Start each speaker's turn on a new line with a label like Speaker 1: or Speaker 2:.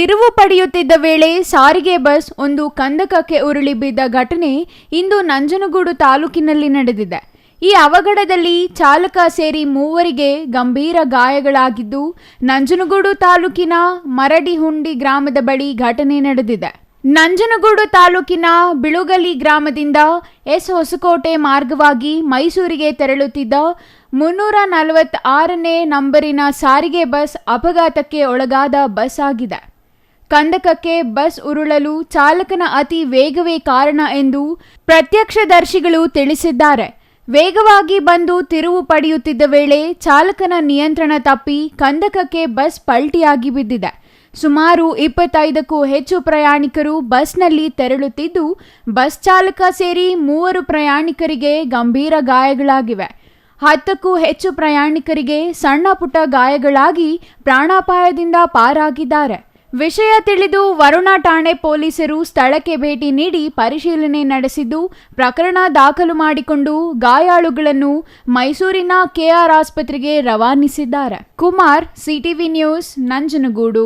Speaker 1: ತಿರುವು ಪಡೆಯುತ್ತಿದ್ದ ವೇಳೆ ಸಾರಿಗೆ ಬಸ್ ಒಂದು ಕಂದಕಕ್ಕೆ ಉರುಳಿ ಬಿದ್ದ ಘಟನೆ ಇಂದು ನಂಜನಗೂಡು ತಾಲೂಕಿನಲ್ಲಿ ನಡೆದಿದೆ. ಈ ಅವಘಡದಲ್ಲಿ ಚಾಲಕ ಸೇರಿ ಮೂವರಿಗೆ ಗಂಭೀರ ಗಾಯಗಳಾಗಿದ್ದು, ನಂಜನಗೂಡು ತಾಲೂಕಿನ ಮರಡಿಹುಂಡಿ ಗ್ರಾಮದ ಬಳಿ ಘಟನೆ ನಡೆದಿದೆ. ನಂಜನಗೂಡು ತಾಲೂಕಿನ ಬಿಳುಗಲಿ ಗ್ರಾಮದಿಂದ ಹೊಸಕೋಟೆ ಮಾರ್ಗವಾಗಿ ಮೈಸೂರಿಗೆ ತೆರಳುತ್ತಿದ್ದ 346ನೇ ನಂಬರಿನ ಸಾರಿಗೆ ಬಸ್ ಅಪಘಾತಕ್ಕೆ ಒಳಗಾದ ಬಸ್ ಆಗಿದೆ. ಕಂದಕಕ್ಕೆ ಬಸ್ ಉರುಳಲು ಚಾಲಕನ ಅತಿ ವೇಗವೇ ಕಾರಣ ಎಂದು ಪ್ರತ್ಯಕ್ಷದರ್ಶಿಗಳು ತಿಳಿಸಿದ್ದಾರೆ. ವೇಗವಾಗಿ ಬಂದು ತಿರುವು ಪಡೆಯುತ್ತಿದ್ದ ವೇಳೆ ಚಾಲಕನ ನಿಯಂತ್ರಣ ತಪ್ಪಿ ಕಂದಕಕ್ಕೆ ಬಸ್ ಪಲ್ಟಿಯಾಗಿ ಬಿದ್ದಿದೆ. ಸುಮಾರು 25ಕ್ಕೂ ಹೆಚ್ಚು ಪ್ರಯಾಣಿಕರು ಬಸ್ನಲ್ಲಿ ತೆರಳುತ್ತಿದ್ದು, ಬಸ್ ಚಾಲಕ ಸೇರಿ 3 ಪ್ರಯಾಣಿಕರಿಗೆ ಗಂಭೀರ ಗಾಯಗಳಾಗಿವೆ. 10ಕ್ಕೂ ಹೆಚ್ಚು ಪ್ರಯಾಣಿಕರಿಗೆ ಸಣ್ಣ ಪುಟ್ಟ ಗಾಯಗಳಾಗಿ ಪ್ರಾಣಾಪಾಯದಿಂದ ಪಾರಾಗಿದ್ದಾರೆ. ವಿಷಯ ತಿಳಿದು ವರುಣಾ ಠಾಣೆ ಪೊಲೀಸರು ಸ್ಥಳಕ್ಕೆ ಭೇಟಿ ನೀಡಿ ಪರಿಶೀಲನೆ ನಡೆಸಿದ್ದು, ಪ್ರಕರಣ ದಾಖಲು ಮಾಡಿಕೊಂಡು ಗಾಯಾಳುಗಳನ್ನು ಮೈಸೂರಿನ ಕೆಆರ್ ಆಸ್ಪತ್ರೆಗೆ ರವಾನಿಸಿದ್ದಾರೆ. Kumar, CTV news, Nanjangud.